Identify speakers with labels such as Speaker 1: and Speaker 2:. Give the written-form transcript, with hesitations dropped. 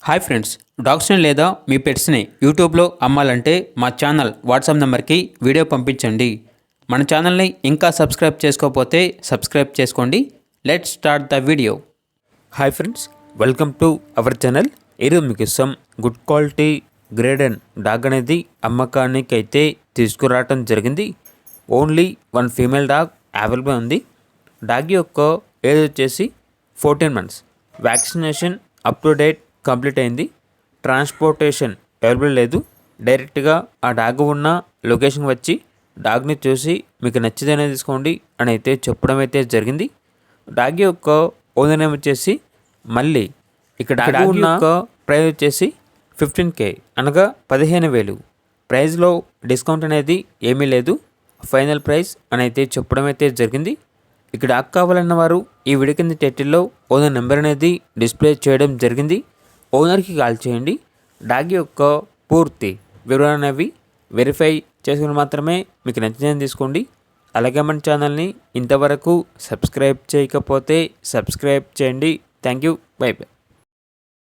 Speaker 1: Hi friends, డాగ్స్ని లేదా మీ పెట్స్ని యూట్యూబ్లో అమ్మాలంటే మా ఛానల్ వాట్సాప్ నెంబర్కి వీడియో పంపించండి. మన ఛానల్ని ఇంకా సబ్స్క్రైబ్ చేసుకోకపోతే సబ్స్క్రైబ్ చేసుకోండి. Let's start the video. Hi friends, welcome to our channel. ఈరోజు మీకు ఇష్టం గుడ్ క్వాలిటీ గ్రేడెన్ డాగ్ అనేది అమ్మకానికి అయితే తీసుకురావటం జరిగింది. Only one female dog available ఉంది. డాగ్ యొక్క ఏజ్ వచ్చేసి 14 months. Vaccination up to date complete అయింది. ట్రాన్స్పోర్టేషన్ అవైలబుల్ లేదు. డైరెక్ట్గా ఆ డాగ్ ఉన్న లొకేషన్ వచ్చి డాగ్ని చూసి మీకు నచ్చితేనే తీసుకోండి అని అయితే చెప్పడం అయితే జరిగింది. డాగ్ యొక్క ఓనర్ నేమ్ వచ్చేసి మళ్ళీ ఇక్కడ డాగ్ యొక్క ప్రైస్ వచ్చేసి 15K అనగా 15,000. ప్రైస్లో డిస్కౌంట్ అనేది ఏమీ లేదు. ఫైనల్ ప్రైస్ అని అయితే చెప్పడం అయితే జరిగింది. ఇక్కడ డాగ్ కావాలన్న వారు ఈ వీడియో కింద టైటిల్లో ఓనర్ నెంబర్ అనేది డిస్ప్లే చేయడం జరిగింది. ఓనర్కి కాల్ చేయండి. డాగ్ యొక్క పూర్తి వివరణ అనేవి వెరిఫై చేసుకుని మాత్రమే మీకు నచ్చిందని తీసుకోండి. అలాగే మన ఛానల్ని ఇంతవరకు సబ్స్క్రైబ్ చేయకపోతే సబ్స్క్రైబ్ చేయండి. Thank you. By by.